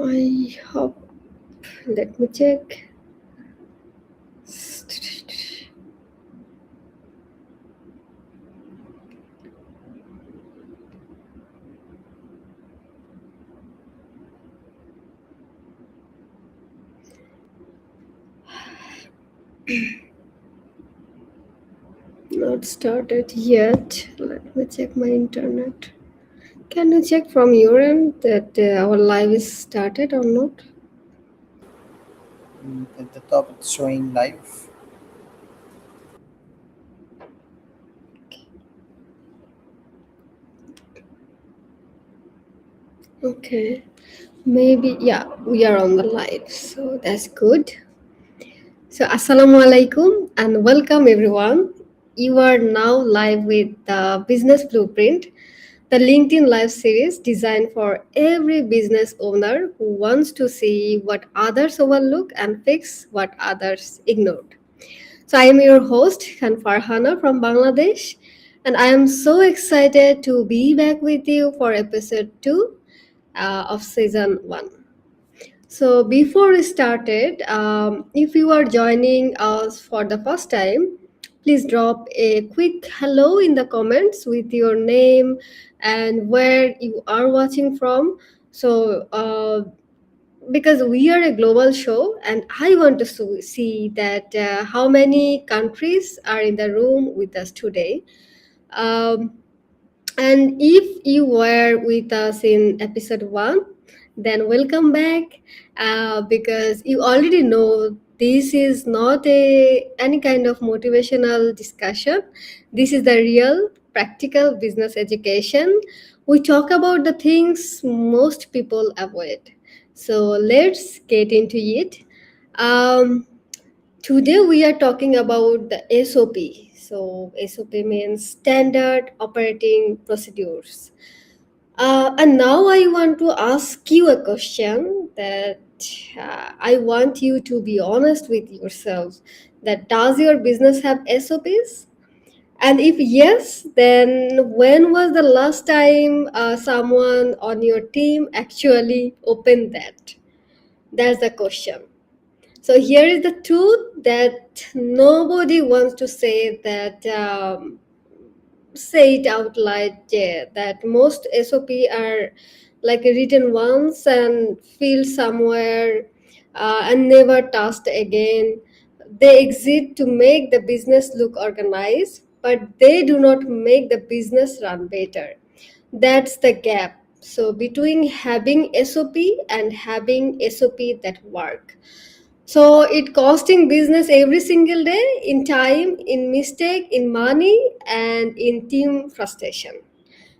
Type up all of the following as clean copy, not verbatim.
I hope. Let me check. Not started yet. Let me check my internet. Can you check from your end that our live is started or not? At the top, it's showing live. Okay. Maybe, yeah, we are on the live, so that's good. So, Assalamu alaikum and welcome everyone. You are now live with the Business Blueprint, the LinkedIn Live series designed for every business owner who wants to see what others overlook and fix what others ignored. So, I am your host, Khan Farhana from Bangladesh, and I am so excited to be back with you for episode 2 of season 1. So before we started, if you are joining us for the first time, please drop a quick hello in the comments with your name and where you are watching from. So because we are a global show, and I want to see that how many countries are in the room with us today. Um, and if you were with us in episode 1, then welcome back because you already know this is not any kind of motivational discussion. This is the real practical business education. We talk about the things most people avoid. So let's get into it. Um, Today we are talking about the SOP. So SOP means standard operating procedures. And now I want to ask you a question that I want you to be honest with yourself. That does your business have SOPs? And if yes, then when was the last time someone on your team actually opened that? That's the question. So here is the truth that nobody wants to say that say it out loud. Yeah, that most SOP are like written once and feel somewhere and never touched again. They exist to make the business look organized, but they do not make the business run better. That's the gap. So between having SOP and having SOP that work. So it costing business every single day in time, in mistake, in money, and in team frustration.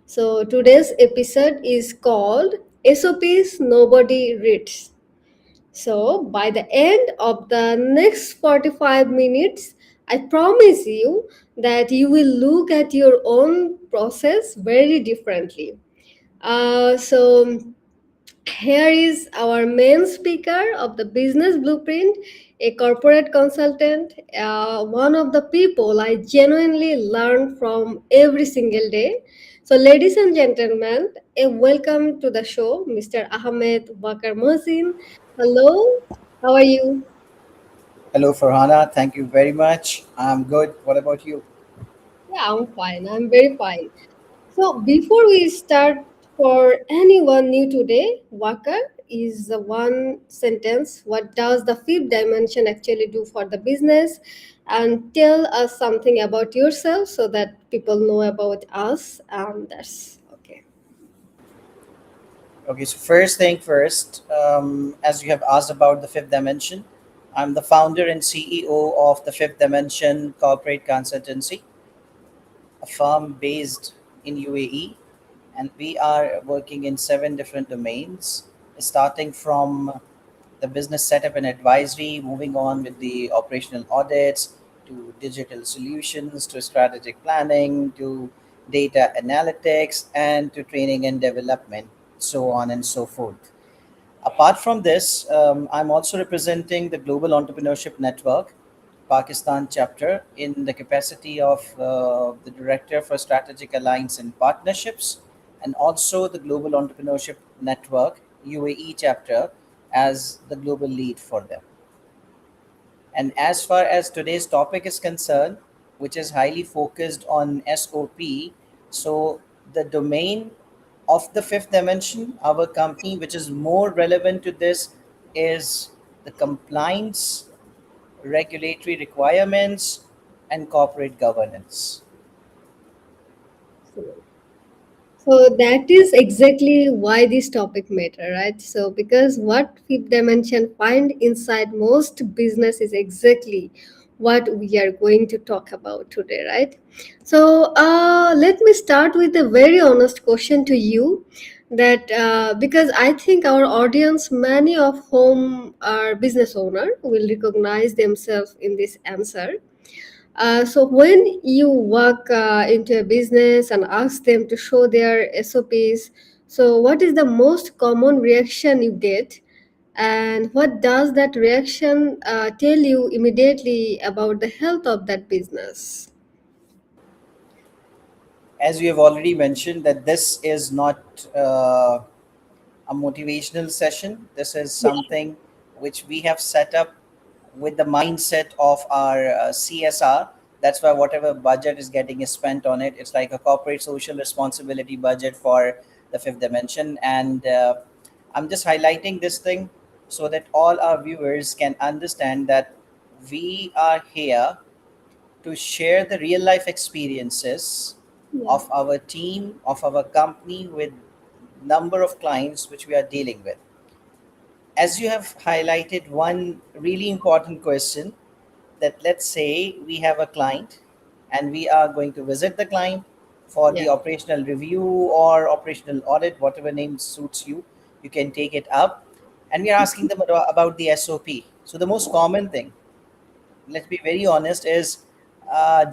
So today's episode is called SOPs Nobody Reads. So by the end of the next 45 minutes, I promise you that you will look at your own process very differently. So here is our main speaker of the business blueprint, a corporate consultant, one of the people I genuinely learn from every single day. So, ladies and gentlemen, a welcome to the show, Mr. Ahmed Bakar Mohsin. Hello, how are you? Hello, Farhana. Thank you very much. I'm good. What about you? Yeah, I'm fine. I'm very fine. So before we start, for anyone new today, Waka is the one sentence. What does the fifth dimension actually do for the business? And tell us something about yourself so that people know about us. And that's okay. Okay, so first thing first, as you have asked about the fifth dimension, I'm the founder and CEO of the Fifth Dimension Corporate Consultancy, a firm based in UAE, and we are working in 7 different domains, starting from the business setup and advisory, moving on with the operational audits, to digital solutions, to strategic planning, to data analytics, and to training and development, so on and so forth. Apart from this, I'm also representing the Global Entrepreneurship Network, Pakistan chapter, in the capacity of the Director for Strategic Alliance and Partnerships, and also the Global Entrepreneurship Network UAE chapter as the global lead for them. And as far as today's topic is concerned, which is highly focused on SOP, so the domain of the fifth dimension, our company, which is more relevant to this, is the compliance, regulatory requirements, and corporate governance. So that is exactly why this topic matter, right? So because what fifth dimension find inside most business is exactly what we are going to talk about today, right? So let me start with a very honest question to you, that because I think our audience, many of whom are business owner, will recognize themselves in this answer. So when you walk into a business and ask them to show their SOPs, so what is the most common reaction you get, and what does that reaction tell you immediately about the health of that business? As you have already mentioned, that this is not a motivational session. This is Yeah, something which we have set up with the mindset of our CSR. That's why whatever budget is getting is spent on it. It's like a corporate social responsibility budget for the fifth dimension. And I'm just highlighting this thing so that all our viewers can understand that we are here to share the real life experiences yeah, of our team, of our company with number of clients which we are dealing with. As you have highlighted one really important question, that let's say we have a client and we are going to visit the client for yeah. the operational review or operational audit, whatever name suits you, you can take it up. And we are asking them about the SOP. So the most common thing, let's be very honest, is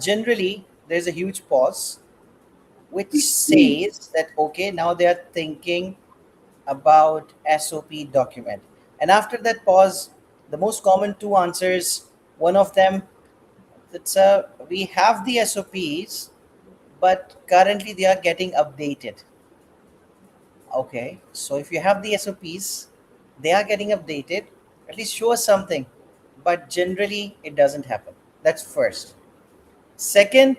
generally there's a huge pause which says that okay, now they are thinking about SOP document. And after that pause, the most common two answers, one of them, that's we have the SOPs, but currently they are getting updated. Okay, so if you have the SOPs, they are getting updated, at least show us something. But generally, it doesn't happen. That's first. Second,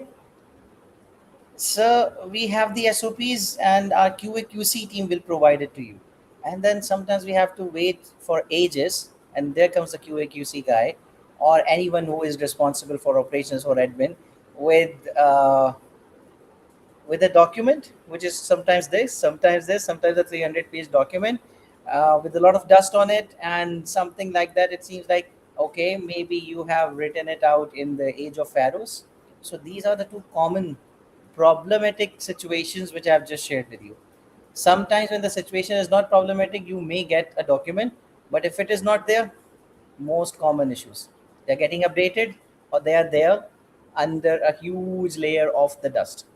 so we have the SOPs and our QA/QC team will provide it to you. And then sometimes we have to wait for ages, and there comes the QA/QC guy or anyone who is responsible for operations or admin with with a document which is sometimes a 300-page document with a lot of dust on it and something like that. It seems like okay, maybe you have written it out in the age of pharaohs. So these are the two common problematic situations which I've just shared with you. Sometimes when the situation is not problematic, you may get a document, but if it is not there, most common issues, they're getting updated or they are there under a huge layer of the dust.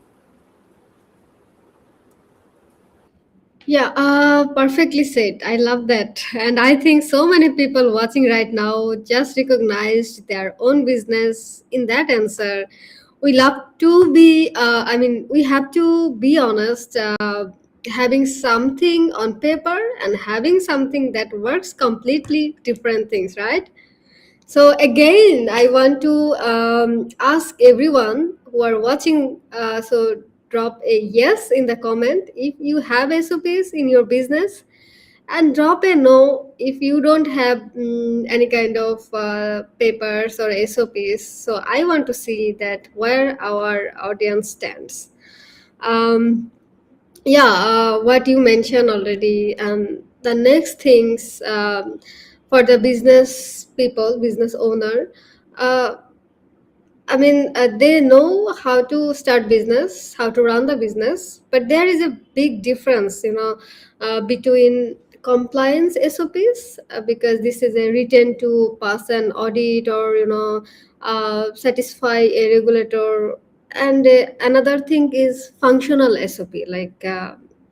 Yeah, perfectly said. I love that. And I think so many people watching right now just recognized their own business in that answer. We love to be, we have to be honest, having something on paper and having something that works completely different things, right? So again, I want to ask everyone who are watching. So drop a yes in the comment if you have SOPs in your business, and drop a no if you don't have any kind of papers or SOPs. So I want to see that where our audience stands. Um, yeah, what you mentioned already. The next things for the business people, business owner, uh, they know how to start business, how to run the business, but there is a big difference, between compliance SOPs, because this is a written to pass an audit or satisfy a regulator, and another thing is functional SOP, like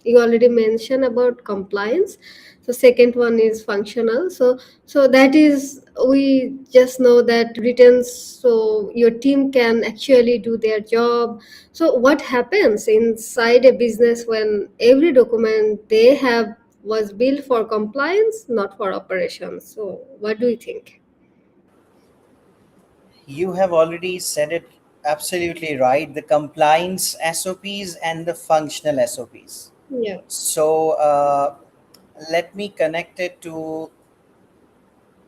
you already mentioned about compliance. So second one is functional. So that is, we just know that returns, so your team can actually do their job. So what happens inside a business when every document they have was built for compliance, not for operations. So, what do you think? You have already said it absolutely right. The compliance SOPs and the functional SOPs. Yeah. So let me connect it to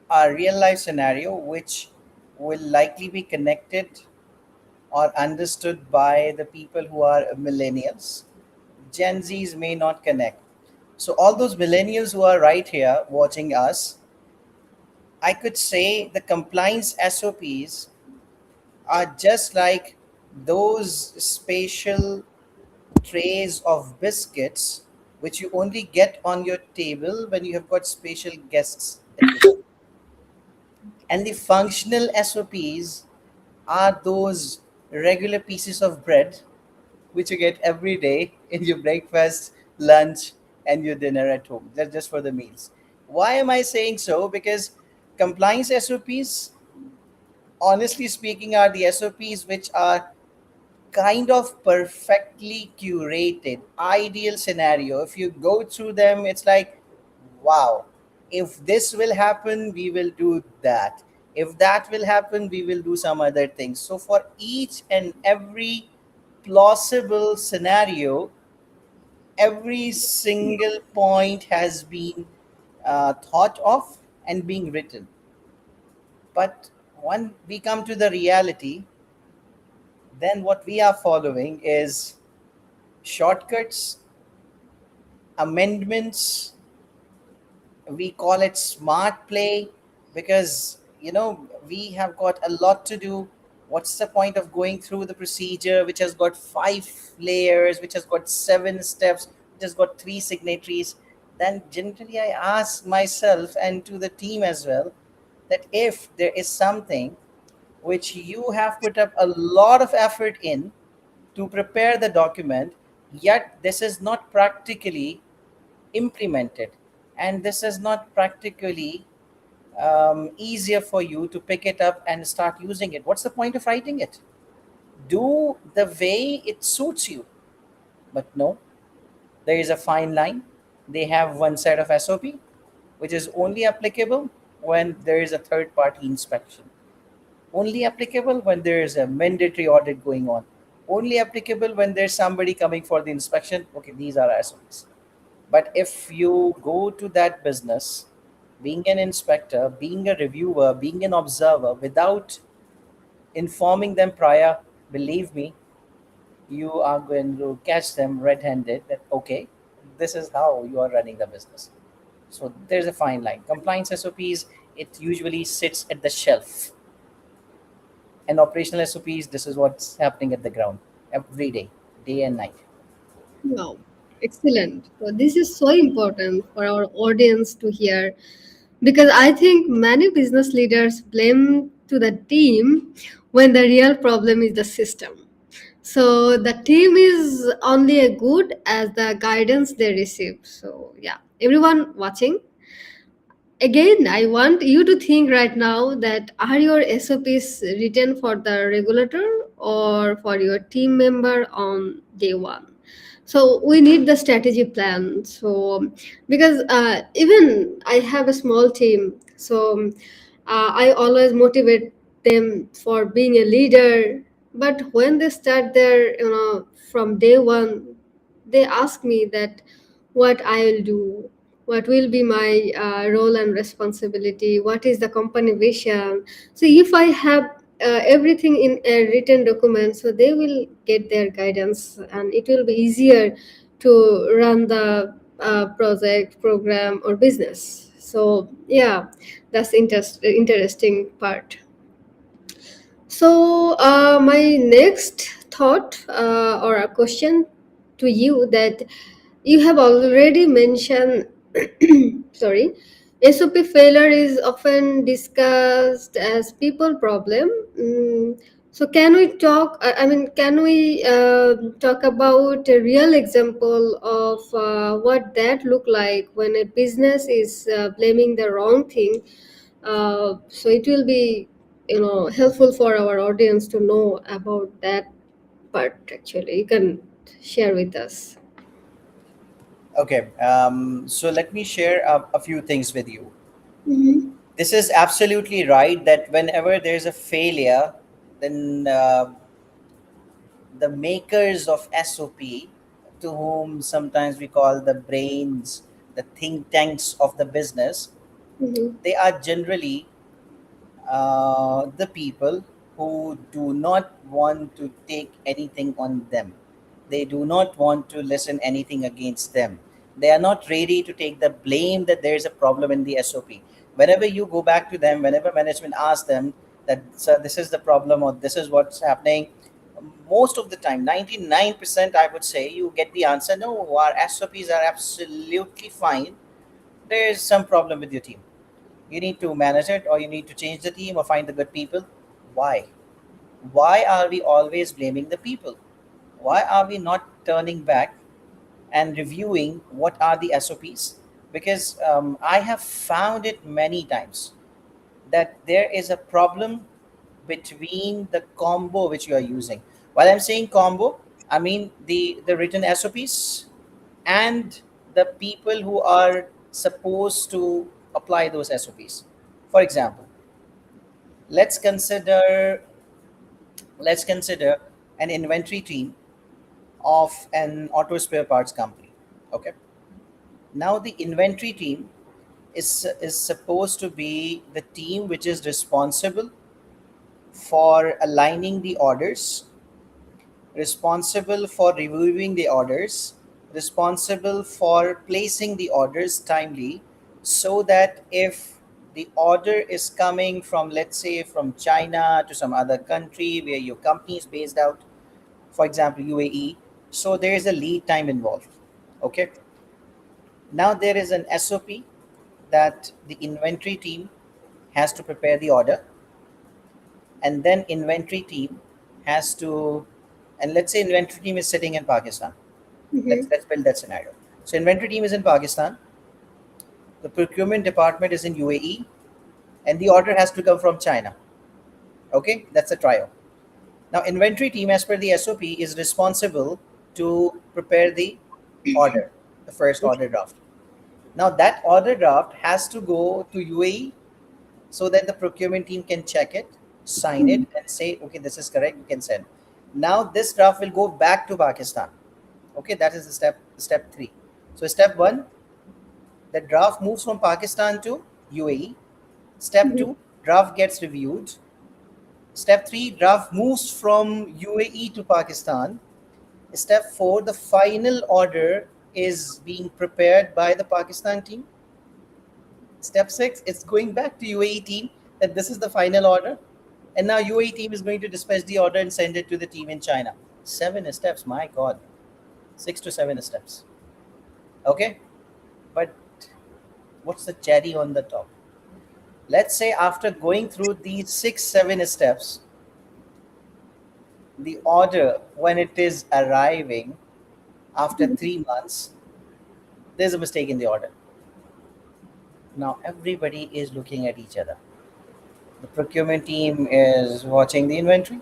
a real life scenario, which will likely be connected or understood by the people who are millennials. Gen Zs may not connect. So, all those millennials who are right here watching us, I could say the compliance SOPs are just like those spatial trays of biscuits which you only get on your table when you have got special guests at your home. And the functional SOPs are those regular pieces of bread which you get every day in your breakfast, lunch, and your dinner at home. That's just for the meals. Why am I saying so? Because compliance SOPs, honestly speaking, are the SOPs which are kind of perfectly curated, ideal scenario. If you go through them, it's like, wow, if this will happen, we will do that. If that will happen, we will do some other things. So, for each and every plausible scenario, every single point has been thought of and being written. But when we come to the reality, then what we are following is shortcuts, amendments. We call it smart play because we have got a lot to do. What's the point of going through the procedure which has got 5 layers, which has got 7 steps, which has got 3 signatories? Then generally I ask myself and to the team as well, that if there is something which you have put up a lot of effort in to prepare the document, yet this is not practically implemented, and this is not practically easier for you to pick it up and start using it, what's the point of writing it? Do the way it suits you. But no, there is a fine line. They have one set of SOP which is only applicable when there is a third party inspection, only applicable when there is a mandatory audit going on, only applicable when there's somebody coming for the inspection. Okay, these are SOPs. But if you go to that business, being an inspector, being a reviewer, being an observer, without informing them prior, believe me, you are going to catch them red handed that, okay, this is how you are running the business. So there's a fine line. Compliance SOPs, it usually sits at the shelf. And operational SOPs, this is what's happening at the ground every day, day and night. Wow, excellent. So this is so important for our audience to hear because I think many business leaders blame to the team when the real problem is the system. So the team is only as good as the guidance they receive. So yeah, everyone watching, again, I want you to think right now that are your SOPs written for the regulator or for your team member on day one? So we need the strategy plan. So because even I have a small team, so I always motivate them for being a leader. But when they start their, from day one, they ask me that what I will do, what will be my role and responsibility, what is the company vision. So if I have everything in a written document, so they will get their guidance and it will be easier to run the project, program, or business. So yeah, that's interesting part. So, my next thought or a question to you that you have already mentioned, sorry, SOP failure is often discussed as people problem. So, can we talk? I mean, can we talk about a real example of what that look like when a business is blaming the wrong thing? So it will be, helpful for our audience to know about that part. Actually, you can share with us. Okay, so let me share a few things with you. Mm-hmm. This is absolutely right that whenever there's a failure, then the makers of SOP, to whom sometimes we call the brains, the think tanks of the business, Mm-hmm. they are generally the people who do not want to take anything on them. They do not want to listen anything against them. They are not ready to take the blame that there is a problem in the SOP. Whenever you go back to them, whenever management asks them that, sir, this is the problem or this is what's happening, most of the time, 99%, I would say, you get the answer, no, our SOPs are absolutely fine. There is some problem with your team. You need to manage it, or you need to change the team, or find the good people. Why? Why are we always blaming the people? Why are we not turning back and reviewing what are the SOPs? Because I have found it many times that there is a problem between the combo which you are using. While I'm saying combo, I mean the written SOPs and the people who are supposed to apply those SOPs. For example, let's consider let's consider an inventory team of an auto spare parts company. Okay. Now the inventory team is supposed to be the team which is responsible for aligning the orders, responsible for reviewing the orders, responsible for placing the orders timely, so that if the order is coming from, let's say, from China to some other country where your company is based out, for example, UAE, so there is a lead time involved. Okay. Now there is an SOP that the inventory team has to prepare the order, and then inventory team has to, and let's say inventory team is sitting in Pakistan. Mm-hmm. Let's build that scenario. So inventory team is in Pakistan, the procurement department is in UAE, and the order has to come from China. Okay, that's a trio. Now inventory team, as per the SOP, is responsible to prepare the order, the first Okay. order draft. Now that order draft has to go to UAE so that the procurement team can check it, sign Mm-hmm. it, and say, okay, this is correct, you can send. Now this draft will go back to Pakistan. Okay, that is the step three. So step one, the draft moves from Pakistan to UAE. Step Mm-hmm. two, draft gets reviewed. Step three, draft moves from UAE to Pakistan. Step four, the final order is being prepared by the Pakistan team. Step six, it's going back to UAE team that this is the final order. And now UAE team is going to dispatch the order and send it to the team in China. 7 steps, my God. 6 to 7 steps. Okay? But what's the cherry on the top? Let's say after going through these 6, 7 steps, the order, when it is arriving after 3 months, there's a mistake in the order. Now everybody is looking at each other. The procurement team is watching the inventory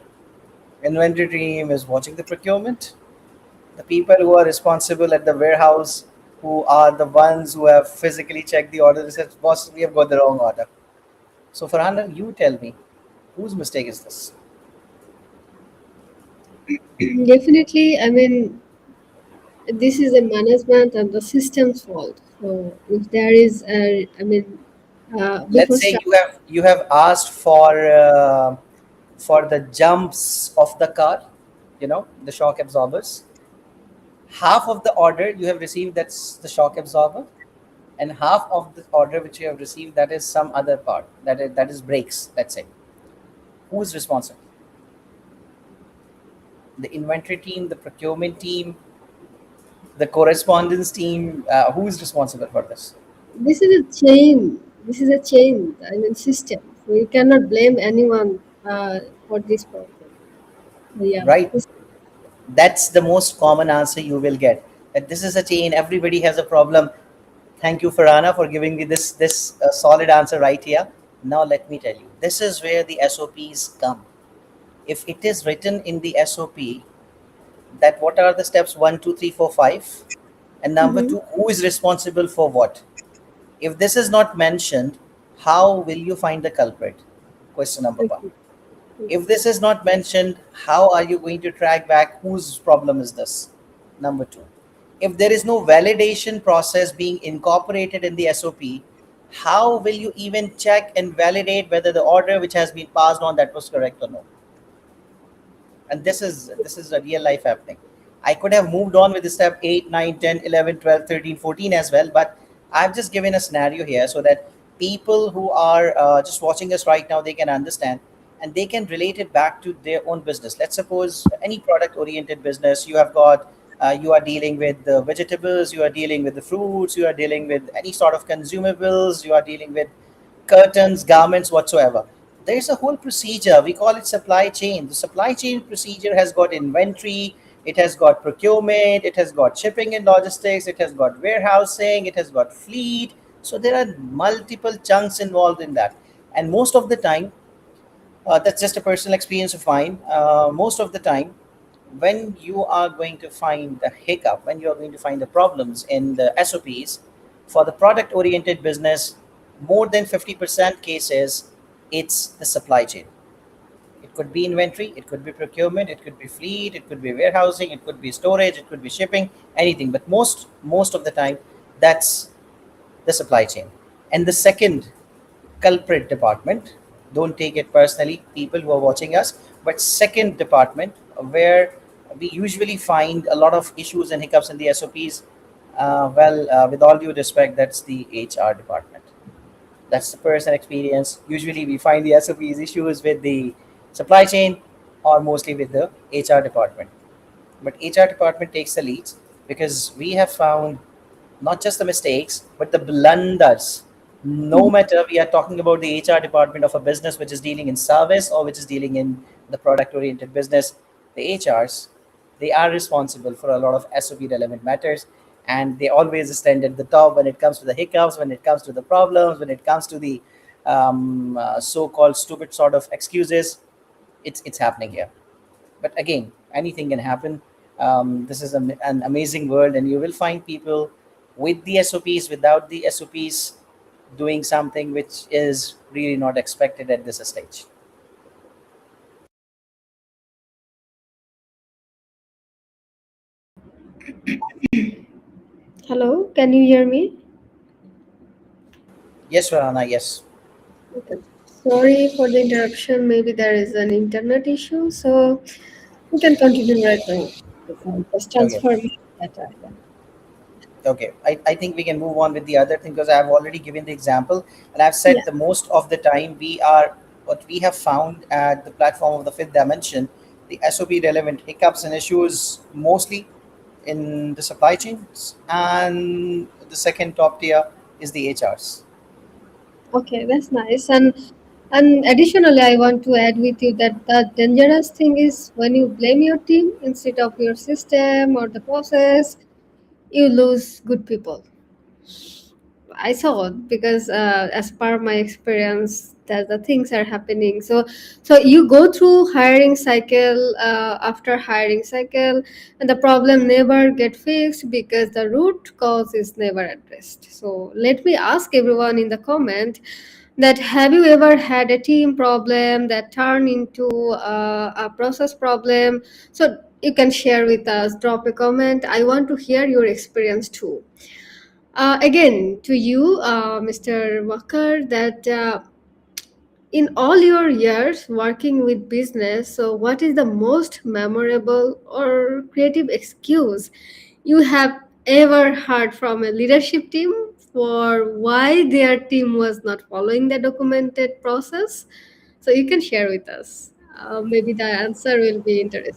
team is watching the procurement. The people who are responsible at the warehouse, who are the ones who have physically checked the order, they said, boss, we have got the wrong order. So Farhana, you tell me, whose mistake is this? Definitely, I mean, this is a management and the system's fault. So if there is a, I mean, before Let's say start, you have asked for the jumps of the car, the shock absorbers. Half of the order you have received, that's the shock absorber, and half of the order which you have received, that is some other part, that is brakes. Let's say, who's responsible? The inventory team, the procurement team, the correspondence team. Who is responsible for this? this is a chain. This is a chain. I mean, system. So you cannot blame anyone for this problem. So yeah, Right. this, That's the most common answer you will get. That this is a chain. Everybody has a problem. Thank you, Farhana, for giving me this solid answer right here. Now let me tell you. This is where the SOPs come. If it is written in the SOP that what are the steps 1, 2, 3, 4, 5, And number Mm-hmm. two, who is responsible for what? If this is not mentioned, how will you find the culprit? Question number one. Okay. If this is not mentioned, how are you going to track back whose problem is this? Number two, if there is no validation process being incorporated in the SOP, how will you even check and validate whether the order which has been passed on that was correct or no? And this is a real life happening. I could have moved on with the step 8, 9, 10, 11, 12, 13, 14 as well, but I've just given a scenario here so that people who are just watching us right now, they can understand and they can relate it back to their own business. Let's suppose any product oriented business, you have got you are dealing with the vegetables, you are dealing with the fruits, you are dealing with any sort of consumables, you are dealing with curtains, garments, whatsoever. There's a whole procedure. We call it supply chain. The supply chain procedure has got inventory, it has got procurement, it has got shipping and logistics, it has got warehousing, it has got fleet. So there are multiple chunks involved in that. And most of the time, that's just a personal experience of mine. Most of the time, when you are going to find the hiccup, when you are going to find the problems in the SOPs for the product oriented business, more than 50% cases, it's the supply chain. It could be inventory, it could be procurement, it could be fleet, it could be warehousing, it could be storage, it could be shipping, anything. But most of the time, that's the supply chain. And the second culprit department, don't take it personally, people who are watching us, but second department where we usually find a lot of issues and hiccups in the SOPs, with all due respect, that's the HR department. That's the personal experience. Usually we find the SOPs issues with the supply chain or mostly with the HR department. But HR department takes the leads because we have found not just the mistakes, but the blunders. No matter we are talking about the HR department of a business which is dealing in service or which is dealing in the product oriented business, the HRs, they are responsible for a lot of SOP relevant matters. And they always stand at the top when it comes to the hiccups, when it comes to the problems, when it comes to the so called stupid sort of excuses. It's happening here. But again, anything can happen. This is an amazing world, and you will find people with the SOPs, without the SOPs, doing something which is really not expected at this stage. Hello, can you hear me? Yes, Farhana, yes. Okay. Sorry for the interruption. Maybe there is an internet issue, so we can continue right now. You can just Okay. transfer me data. Yeah. Okay, I think we can move on with the other thing because I've already given the example and I've Yeah. said the most of the time we are what we have found at the platform of the fifth dimension, the SOP relevant hiccups and issues mostly in the supply chains, and the second top tier is the HRs. Okay, that's nice. And additionally, I want to add with you that the dangerous thing is when you blame your team instead of your system or the process, you lose good people. I saw it because as per my experience that the things are happening. So you go through hiring cycle after hiring cycle, and the problem never get fixed because the root cause is never addressed. So let me ask everyone in the comment that have you ever had a team problem that turned into a process problem? So you can share with us, drop a comment. I want to hear your experience too. Again, to you, Mr. Walker, that in all your years working with business, so what is the most memorable or creative excuse you have ever heard from a leadership team for why their team was not following the documented process? So you can share with us. Maybe the answer will be interesting.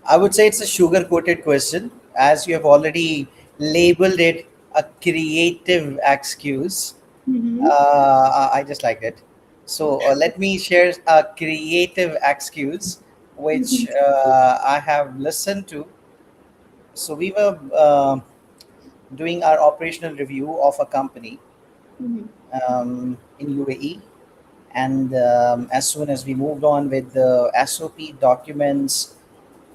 I would say it's a sugar coated question, as you have already labeled it a creative excuse. Mm-hmm. I just like it. So let me share a creative excuse which I have listened to. So we were doing our operational review of a company Mm-hmm. in UAE, and as soon as we moved on with the SOP documents,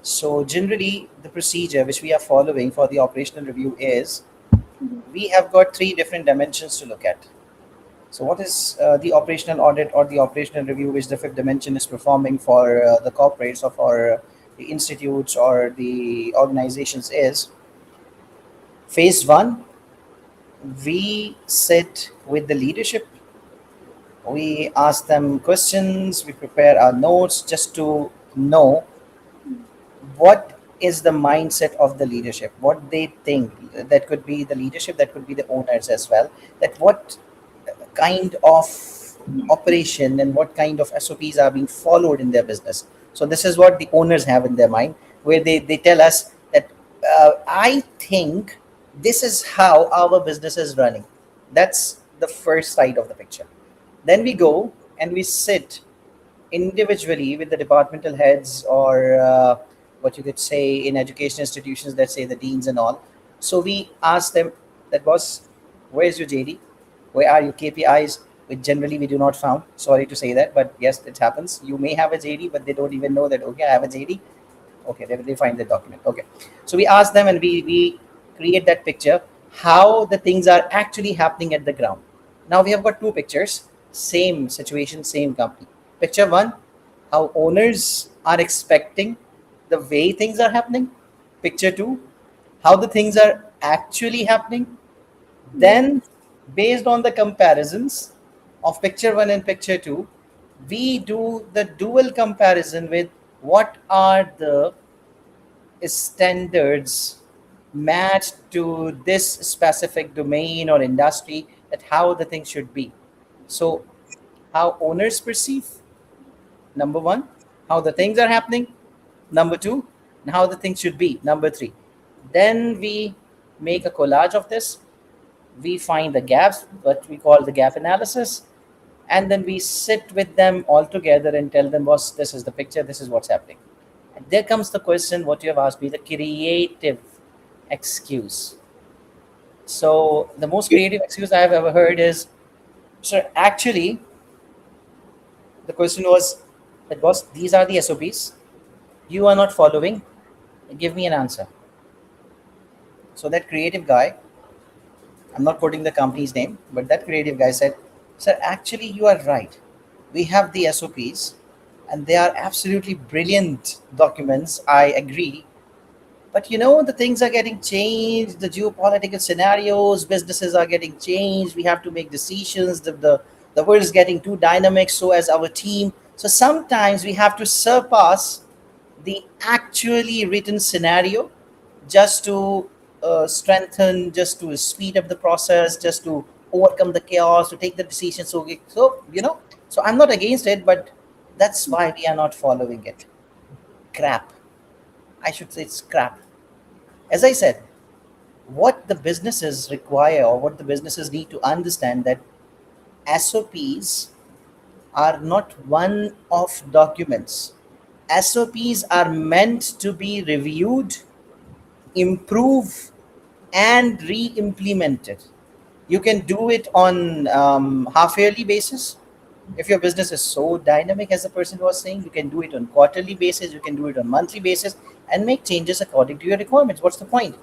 So generally, the procedure which we are following for the operational review is Mhm. we have got three different dimensions to look at. So, what is the operational audit or the operational review which the fifth dimension is performing for the corporates or for the institutes or the organizations is phase one, we sit with the leadership, we ask them questions, we prepare our notes just to know what is the mindset of the leadership, what they think. That could be the leadership, that could be the owners as well, that what kind of operation and what kind of SOPs are being followed in their business. So this is what the owners have in their mind, where they tell us that I think this is how our business is running. That's the first side of the picture. Then we go and we sit individually with the departmental heads or what you could say in education institutions, let's say the deans and all. So we ask them that, boss, where's your JD? Where are your KPIs? Which generally we do not found. Sorry to say that, but yes, it happens. You may have a JD, but they don't even know that, okay, I have a JD. Okay, they find the document. Okay. So we ask them and we create that picture, how the things are actually happening at the ground. Now we have got two pictures, same situation, same company. Picture one, how owners are expecting the way things are happening. Picture two, how the things are actually happening. Yeah. Then, based on the comparisons of picture one and picture two, we do the dual comparison with what are the standards matched to this specific domain or industry, that how the thing should be. So, how owners perceive, number one, how the things are happening, number two, and how the things should be, number three. Then we make a collage of this, we find the gaps, what we call the gap analysis, and then we sit with them all together and tell them, boss, this is the picture, this is what's happening. And there comes the question, what you have asked me, the creative excuse. So the most creative excuse I have ever heard is, sir, actually, the question was that, boss, these are the SOPs. You are not following. Give me an answer. So that creative guy, I'm not quoting the company's name, but that creative guy said, sir, actually, you are right. We have the SOPs and they are absolutely brilliant documents. I agree. But the things are getting changed, the geopolitical scenarios, businesses are getting changed. We have to make decisions. The world is getting too dynamic, so as our team. So sometimes we have to surpass the actually written scenario just to strengthen, just to speed up the process, just to overcome the chaos, to take the decision. So I'm not against it, but that's why we are not following it. Crap. I should say it's crap. As I said, what the businesses require or what the businesses need to understand that SOPs are not one off documents. SOPs are meant to be reviewed, improved, and re-implemented. You can do it on half yearly basis. If your business is so dynamic, as the person was saying, you can do it on quarterly basis, you can do it on monthly basis, and make changes according to your requirements. What's the point?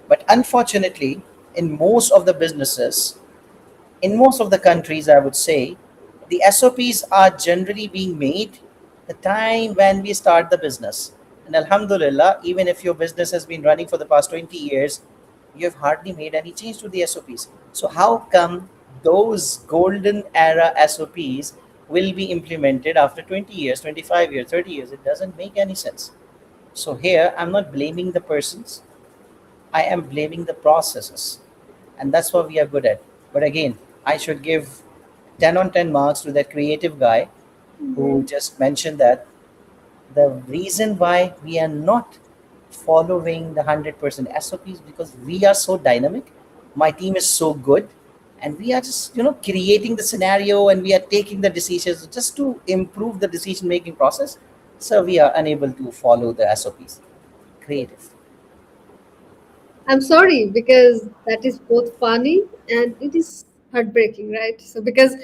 But unfortunately, in most of the businesses, in most of the countries, I would say, the SOPs are generally being made the time when we start the business. And Alhamdulillah, even if your business has been running for the past 20 years, you have hardly made any change to the SOPs. So, how come those golden era SOPs will be implemented after 20 years, 25 years, 30 years? It doesn't make any sense. So, here I'm not blaming the persons, I am blaming the processes, and that's what we are good at. But again, I should give 10 on 10 marks to that creative guy who Mhm. just mentioned that the reason why we are not following the 100% SOPs because we are so dynamic. My team is so good, and we are just creating the scenario and we are taking the decisions just to improve the decision making process. So we are unable to follow the SOPs. Creative. I'm sorry because that is both funny and it is heartbreaking, right? So because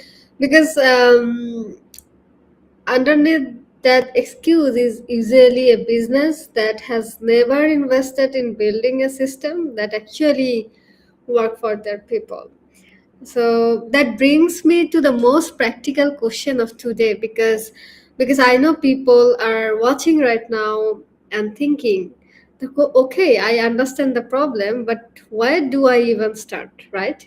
underneath That excuse is usually a business that has never invested in building a system that actually work for their people. So that brings me to the most practical question of today, because I know people are watching right now and thinking, okay, I understand the problem, but where do I even start, right?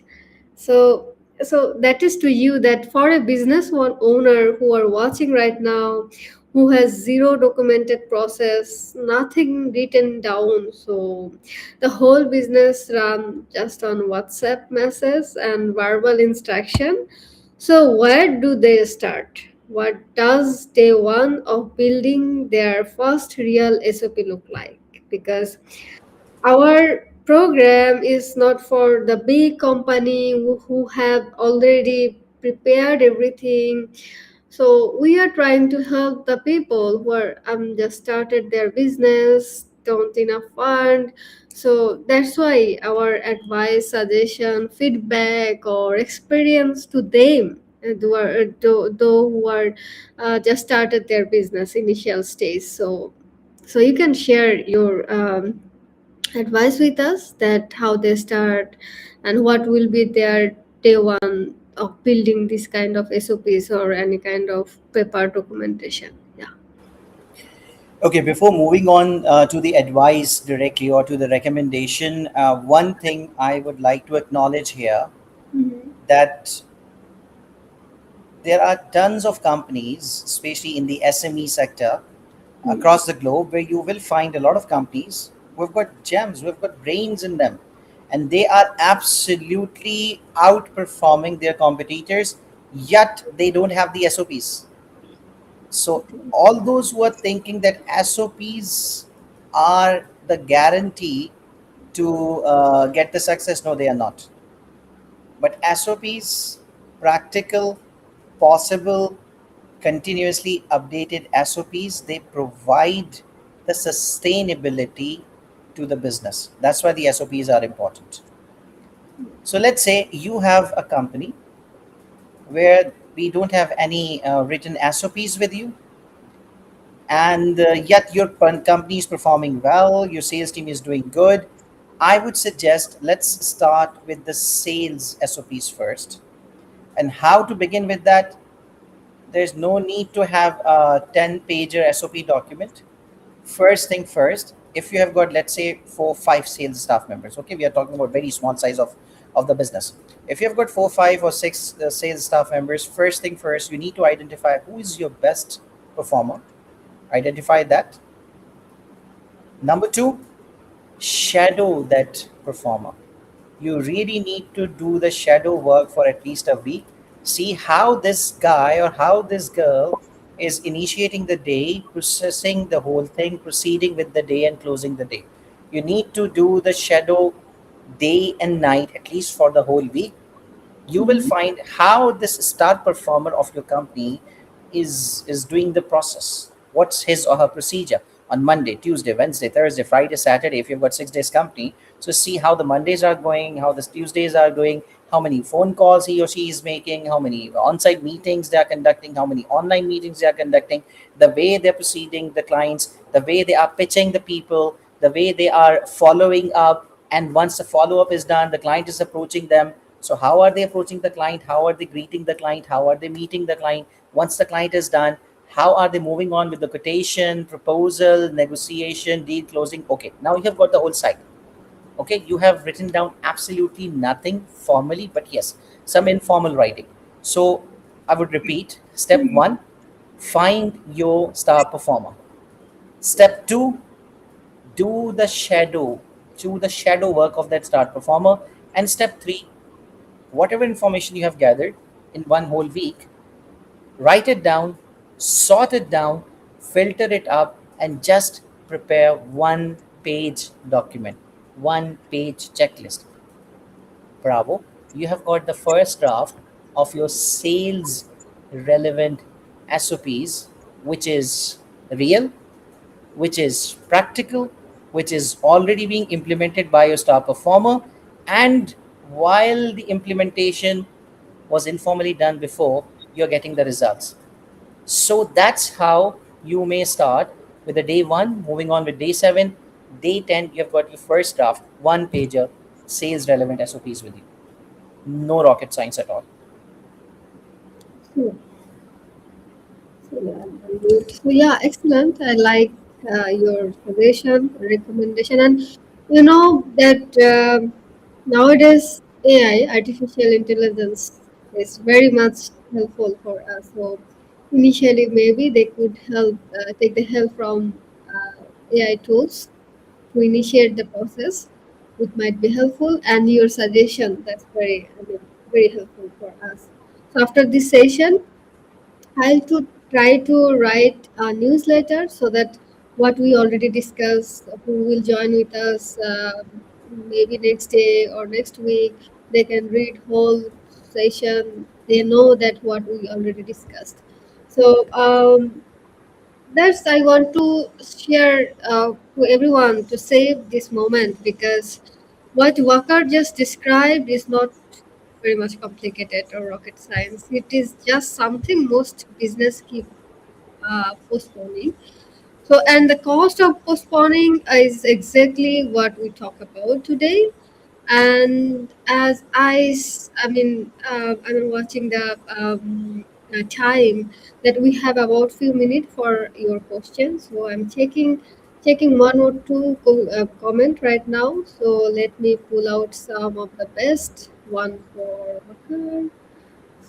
So that is to you, that for a business one owner who are watching right now, who has zero documented process, nothing written down, so the whole business run just on WhatsApp messages and verbal instruction. So where do they start? What does day one of building their first real SOP look like? Because our program is not for the big company who have already prepared everything. So we are trying to help the people who are just started their business, don't enough fund. So that's why our advice, suggestion, feedback, or experience to them, who are just started their business initial stage. So you can share your advice with us, that how they start and what will be their day one of building this kind of SOPs or any kind of paper documentation. Yeah. Okay, before moving on to the advice directly or to the recommendation, one thing I would like to acknowledge here, Mhm. that there are tons of companies, especially in the SME sector Mhm. across the globe, where you will find a lot of companies who've got gems, who've got brains in them, and they are absolutely outperforming their competitors, yet they don't have the SOPs. So, all those who are thinking that SOPs are the guarantee to get the success, no, they are not. But SOPs, practical, possible, continuously updated SOPs, they provide the sustainability to the business. That's why the SOPs are important. So let's say you have a company where we don't have any written SOPs with you, and yet your company is performing well, your sales team is doing good. I would suggest let's start with the sales SOPs first. And how to begin with that? There's no need to have a 10-pager SOP document. First thing first, if you have got, let's say, 4 5 sales staff members, okay, we are talking about very small size of the business. If you have got 4 5 or 6 sales staff members, first thing first, you need to identify who is your best performer. Identify that. Number two, shadow that performer. You really need to do the shadow work for at least a week. See how this guy or how this girl is initiating the day, processing the whole thing, proceeding with the day, and closing the day. You need to do the shadow day and night, at least for the whole week. You will Mhm. find how this star performer of your company is doing the process. What's his or her procedure on Monday, Tuesday, Wednesday, Thursday, Friday, Saturday, if you've got 6 days company. So see how the Mondays are going, how the Tuesdays are going, how many phone calls he or she is making, how many on-site meetings they are conducting, how many online meetings they are conducting, the way they're proceeding the clients, the way they are pitching the people, the way they are following up. And once the follow-up is done, the client is approaching them. So how are they approaching the client? How are they greeting the client? How are they meeting the client? Once the client is done, how are they moving on with the quotation, proposal, negotiation, deal closing? Okay, now you have got the whole cycle. Okay, you have written down absolutely nothing formally, but yes, some informal writing. So I would repeat: step one, find your star performer. Step two, do the shadow, do the shadow work of that star performer. And step three, whatever information you have gathered in one whole week, write it down, sort it down, filter it up, and just prepare one page document, one page checklist. Bravo, you have got the first draft of your sales relevant SOPs, which is real, which is practical, which is already being implemented by your star performer. And while the implementation was informally done before, you're getting the results. So that's how You may start with the day one, moving on with day seven. Day 10, you've got your first draft, one pager, sales relevant SOPs with you. No rocket science at all. So, so yeah, very good. So yeah, excellent. I like your suggestion, recommendation, and you know that nowadays AI, artificial intelligence, is very much helpful for us. So initially, maybe they could help take the help from AI tools to initiate the process, which might be helpful, and your suggestion that's very, I mean, very helpful for us. So after this session, I'll to try to write a newsletter so that what we already discussed, who will join with us, maybe next day or next week, they can read whole session. They know that what we already discussed. So that's I want to share to everyone to save this moment because what Walker just described is not very much complicated or rocket science. It is just something most business keep postponing. So, and the cost of postponing is exactly what we talk about today. And as I mean, I'm watching the time that we have about few minutes for your questions. So I'm checking one or two comment right now. So let me pull out some of the best one for Bakar.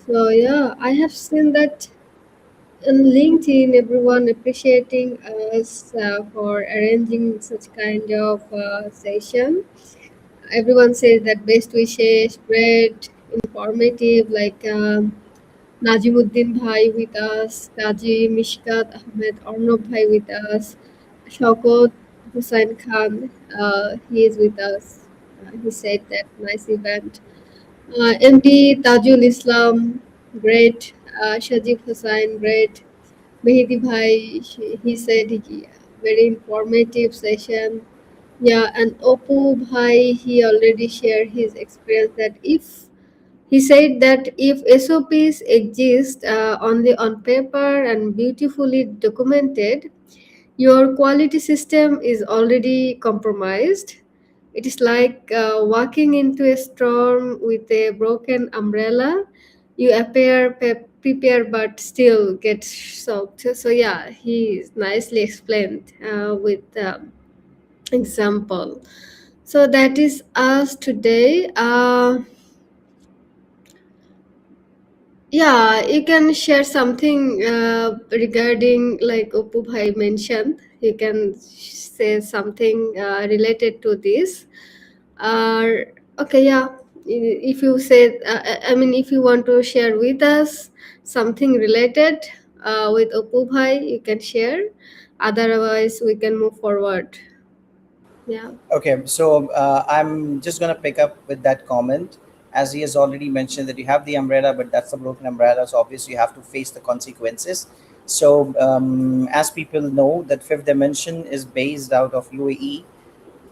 So yeah, I have seen that on LinkedIn, everyone appreciating us for arranging such kind of session. Everyone says that best wishes, great, informative, like Najimuddin Bhai with us, Kaji Mishkat Ahmed Arnob Bhai with us, Shaukat Hussain Khan, he is with us. He said that nice event. MD Tajul Islam, great. Shajib Hussain, great. Mehdi Bhai, he said very informative session. Yeah, and Oppo Bhai, he already shared his experience that if he said that if SOPs exist only on paper and beautifully documented, your quality system is already compromised. It is like walking into a storm with a broken umbrella. You appear prepared but still get soaked. So yeah, he nicely explained with example. So that is us today. Yeah, you can share something regarding like Oppu Bhai mentioned. You can say something related to this. Okay, yeah. If you say, I mean, if you want to share with us something related with Oppu Bhai, you can share. Otherwise, we can move forward. Yeah. Okay, so I'm just going to pick up with that comment. As he has already mentioned that you have the umbrella, but that's a broken umbrella, so obviously you have to face the consequences. So, as people know, that fifth dimension is based out of UAE,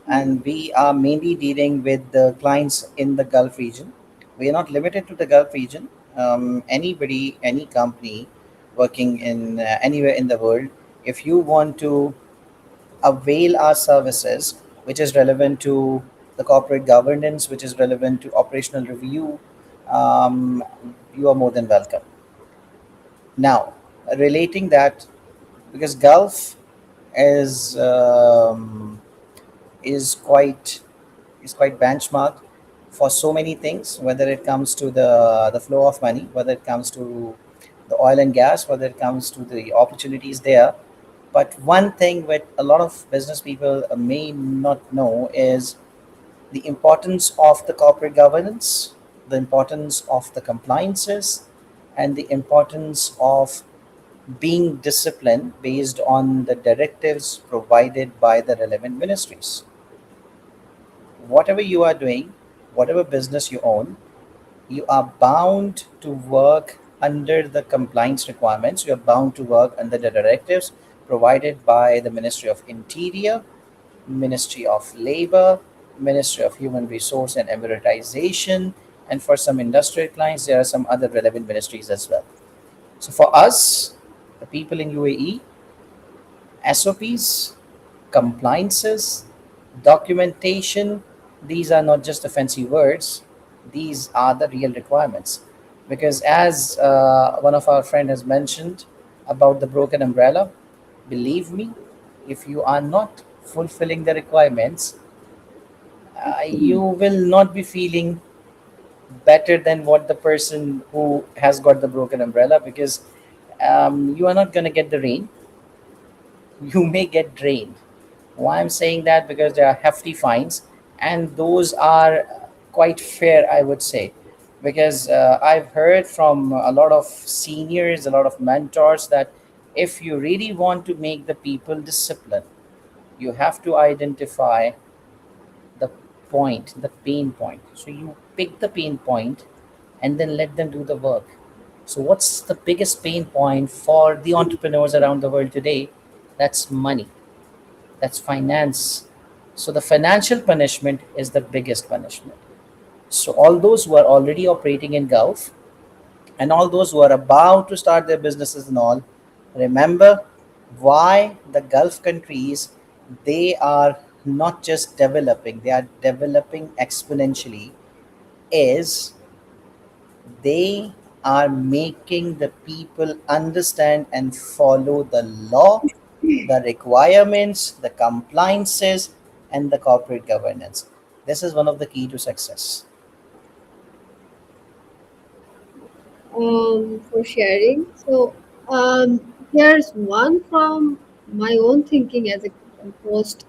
and we are mainly dealing with the clients in the Gulf region. We are not limited to the Gulf region. Anybody, any company working in anywhere in the world, if you want to avail our services, which is relevant to the corporate governance, which is relevant to operational review, um, you are more than welcome. Now, relating that, because Gulf is is quite is quite benchmarked for so many things, whether it comes to the flow of money, whether it comes to the oil and gas, whether it comes to the opportunities there. But one thing that a lot of business people may not know is the importance of the corporate governance, the importance of the compliances, and the importance of being disciplined based on the directives provided by the relevant ministries. Whatever you are doing, whatever business you own, you are bound to work under the compliance requirements. You are bound to work under the directives provided by the Ministry of Interior, Ministry of Labor, Ministry of Human Resource and Emiratization, and for some industrial clients, there are some other relevant ministries as well. So for us, the people in UAE, SOPs, compliances, documentation, these are not just the fancy words, these are the real requirements. Because as one of our friend has mentioned about the broken umbrella, believe me, if you are not fulfilling the requirements, you will not be feeling better than what the person who has got the broken umbrella, because you are not going to get the rain, you may get drained. Why I'm saying that? Because there are hefty fines, and those are quite fair, I would say. Because I've heard from a lot of seniors, a lot of mentors, that if you really want to make the people disciplined, you have to identify the point, the pain point. So you pick the pain point and then let them do the work. So, what's the biggest pain point for the entrepreneurs around the world today? That's money, that's finance. So, the financial punishment is the biggest punishment. So, all those who are already operating in Gulf and all those who are about to start their businesses and all, remember why the Gulf countries, they are not just developing, they are developing exponentially, is they are making the people understand and follow the law, the requirements, the compliances, and the corporate governance. This is one of the key to success. For sharing. So here's one from my own thinking as a post,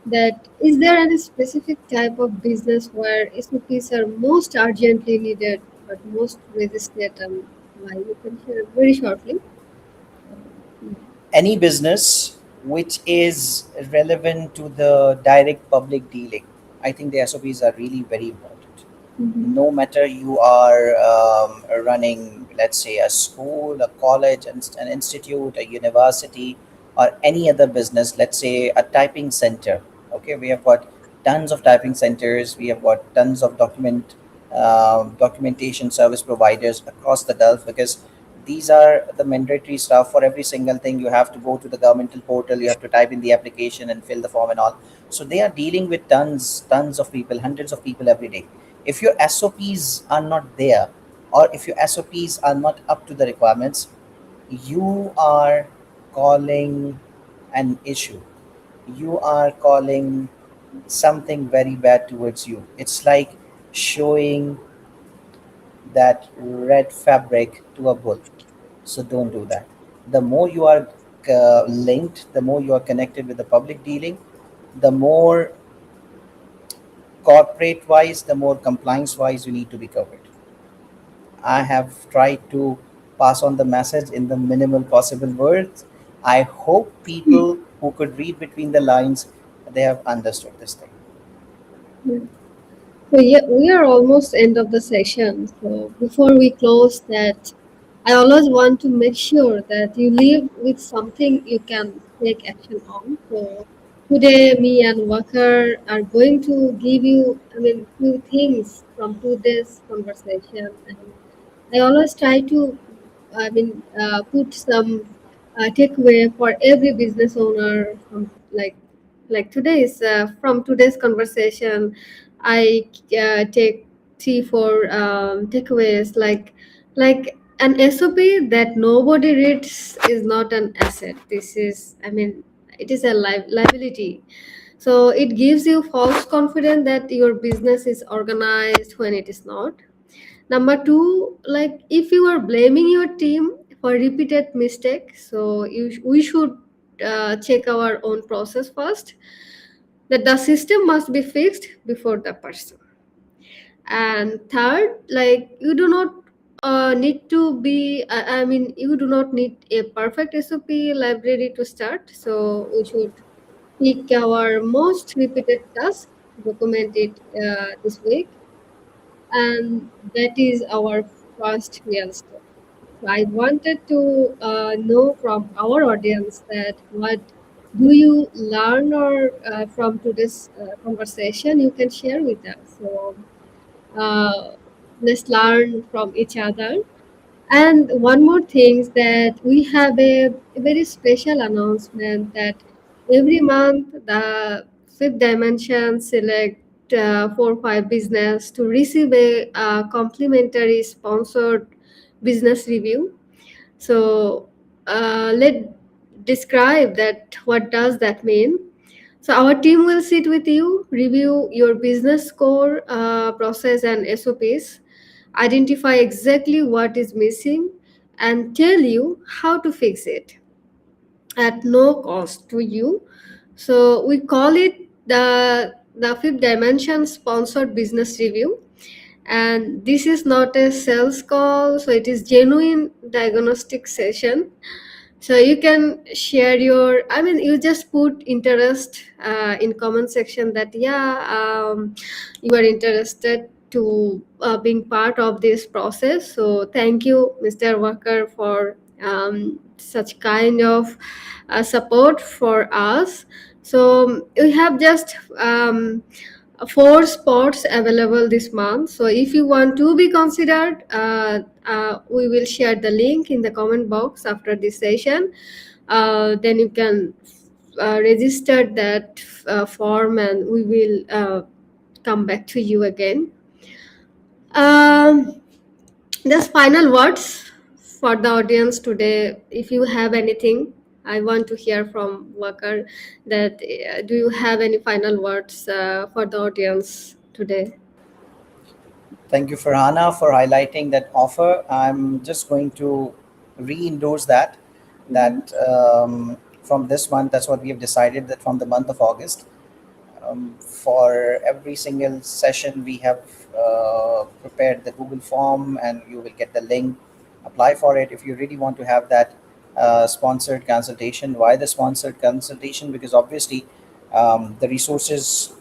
that is there any specific type of business where SOPs are most urgently needed but most resisted, and why? You can share very shortly. Any business which is relevant to the direct public dealing, I think the SOPs are really very important. Mm-hmm. No matter you are running, let's say, a school, a college, an institute, a university, or any other business, let's say a typing center. Okay, we have got tons of typing centers, we have got tons of documentation service providers across the Gulf, because these are the mandatory stuff. For every single thing, you have to go to the governmental portal, you have to type in the application and fill the form and all. So they are dealing with tons of people, hundreds of people every day. If your SOPs are not there, or if your SOPs are not up to the requirements, you are calling an issue, you are calling something very bad towards you. It's like showing that red fabric to a bull. So don't do that. The more you are linked, the more you are connected with the public dealing, the more corporate wise, the more compliance wise you need to be covered. I have tried to pass on the message in the minimal possible words. I hope people who could read between the lines, they have understood this thing. So yeah, we are almost end of the session. So before we close that, I always want to make sure that you leave with something you can take action on. So today, me and Walker are going to give you, few things from today's conversation, and I always try to, put some takeaway for every business owner from like today's from today's conversation. I take three four takeaways, like an SOP that nobody reads is not an asset. This is, it is a liability. So it gives you false confidence that your business is organized when it is not. Number two, like if you are blaming your team for repeated mistakes, so we should check our own process first. That the system must be fixed before the person. And third, like you do not need to be. You do not need a perfect SOP library to start. So we should pick our most repeated task, document it this week, and that is our first real step. So I wanted to know from our audience that what do you learn or from today's conversation you can share with us. So uh, let's learn from each other. And one more thing is that we have a very special announcement that every month the fifth dimension select 4 or 5 business to receive a complimentary sponsored business review. So let describe that what does that mean. So our team will sit with you, review your business core, process and SOPs, identify exactly what is missing, and tell you how to fix it at no cost to you. So we call it the fifth dimension sponsored business review. And this is not a sales call, so it is genuine diagnostic session. So you can share your, I mean, you just put interest in comment section that yeah, you are interested to being part of this process. So thank you, Mr. Walker, for such kind of support for us. So we have just 4 spots available this month. So if you want to be considered, we will share the link in the comment box after this session. Then you can register that form, and we will come back to you again. Um, just final words for the audience today. If you have anything, I want to hear from Walker. That do you have any final words for the audience today? Thank you, Farhana, for highlighting that offer. I'm just going to re-endorse that. Mm-hmm. From this month, that's what we have decided, that from the month of August, for every single session, we have prepared the Google form, and you will get the link. Apply for it if you really want to have that sponsored consultation. Why the sponsored consultation? Because obviously, the resources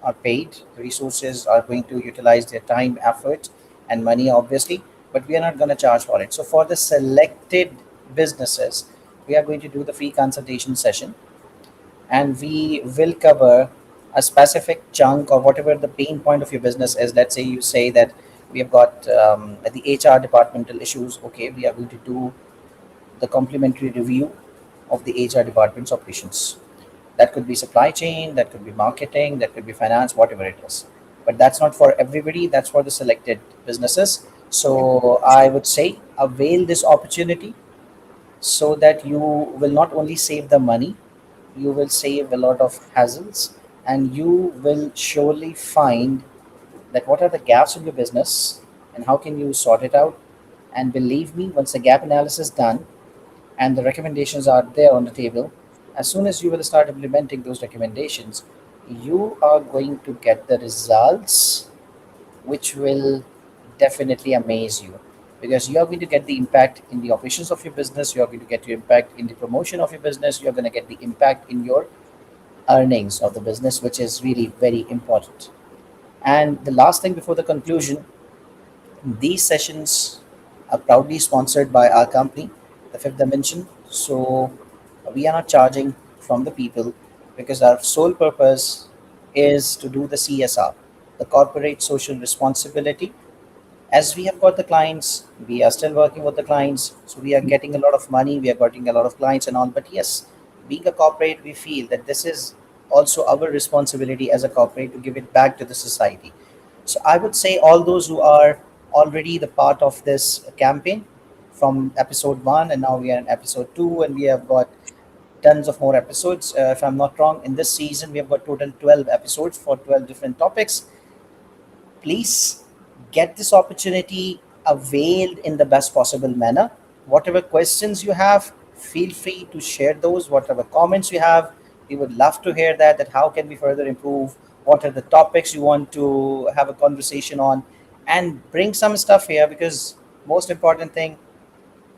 are paid. The resources are going to utilize their time, effort, and money, obviously, but we are not going to charge for it. So, for the selected businesses, we are going to do the free consultation session, and we will cover a specific chunk or whatever the pain point of your business is. Let's say you say that we have got the HR departmental issues. Okay, we are going to do the complimentary review of the HR department's operations. That could be supply chain, that could be marketing, that could be finance, whatever it is. But that's not for everybody, that's for the selected businesses. Yep. So I would say avail this opportunity so that you will not only save the money, you will save a lot of hassles, and you will surely find that what are the gaps in your business and how can you sort it out. And believe me, once the gap analysis is done and the recommendations are there on the table, as soon as you will start implementing those recommendations, you are going to get the results which will definitely amaze you, because you are going to get the impact in the operations of your business, you are going to get your impact in the promotion of your business, you are going to get the impact in your earnings of the business, which is really very important. And the last thing before the conclusion, these sessions are proudly sponsored by our company, the Fifth Dimension. So we are not charging from the people, because our sole purpose is to do the CSR, the corporate social responsibility. As we have got the clients, we are still working with the clients, so we are getting a lot of money, we are getting a lot of clients and all. But yes, being a corporate, we feel that this is also our responsibility as a corporate to give it back to the society. So I would say all those who are already the part of this campaign from episode 1, and now we are in episode 2, and we have got tons of more episodes. If I'm not wrong, in this season we have got total 12 episodes for 12 different topics. Please get this opportunity availed in the best possible manner. Whatever questions you have, feel free to share those. Whatever comments you have, we would love to hear that how can we further improve, what are the topics you want to have a conversation on, and bring some stuff here, because most important thing,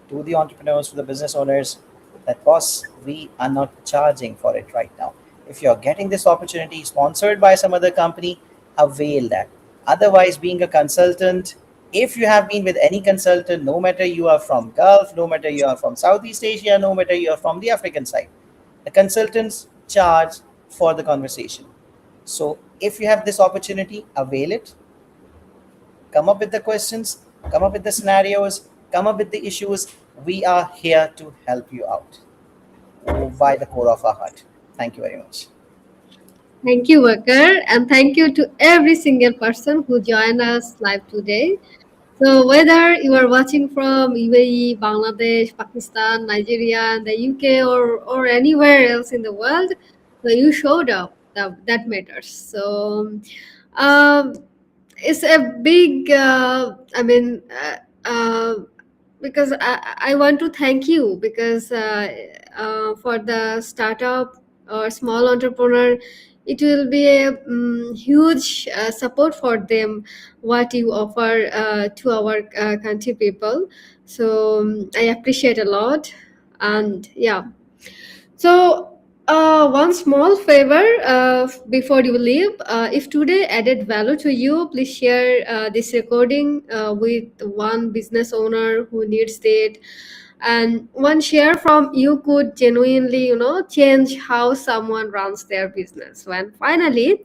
to the entrepreneurs, to the business owners, that boss, we are not charging for it right now. If you're getting this opportunity sponsored by some other company, avail that. Otherwise, being a consultant, if you have been with any consultant, no matter you are from Gulf, no matter you are from Southeast Asia, no matter you are from the African side, the consultants charge for the conversation. So if you have this opportunity, avail it. Come up with the questions, come up with the scenarios, come up with the issues. We are here to help you out by the core of our heart. Thank you very much. Thank you, Worker, and thank you to every single person who joined us live today. So whether you are watching from UAE, Bangladesh, Pakistan, Nigeria, the UK, or anywhere else in the world, so you showed up. That matters. So um, it's a big. Because I want to thank you because for the startup or small entrepreneur, it will be a huge support for them what you offer to our country people. So I appreciate a lot. And yeah, so, one small favor before you leave. If today added value to you, please share this recording with one business owner who needs it. And one share from you could genuinely, change how someone runs their business. And finally,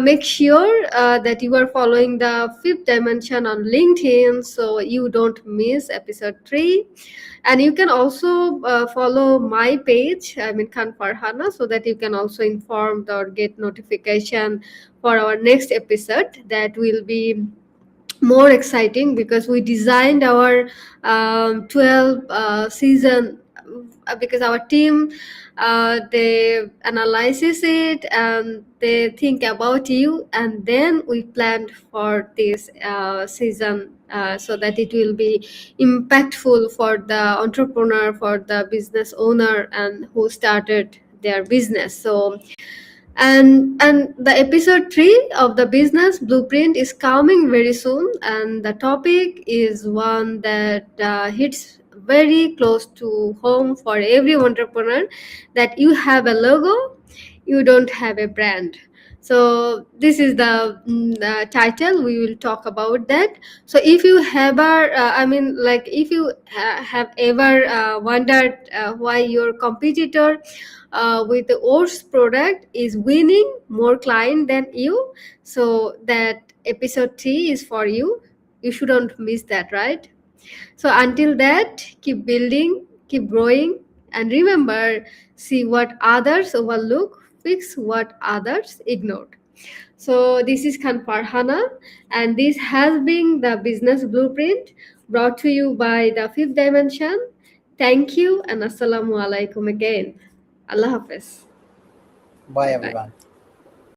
make sure that you are following the fifth dimension on LinkedIn so you don't miss episode 3. And you can also follow my page, I mean Khan Farhana, so that you can also informed or get notification for our next episode that will be more exciting because we designed our 12 season because our team they analyzes it and they think about you, and then we planned for this season so that it will be impactful for the entrepreneur, for the business owner and who started their business. So and the episode 3 of the business blueprint is coming very soon, and the topic is one that hits very close to home for every entrepreneur, that you have a logo, you don't have a brand. So this is the title. We will talk about that. So if you have if you have ever wondered why your competitor with the worst product is winning more client than you, so that episode 3 is for you. You shouldn't miss that, right? So until that, keep building, keep growing, and remember, see what others overlook, fix what others ignored. So this is Khan Farhana, and this has been the business blueprint brought to you by the fifth dimension. Thank you and assalamu alaikum again. Allah Hafiz. Bye, Bye bye. everyone.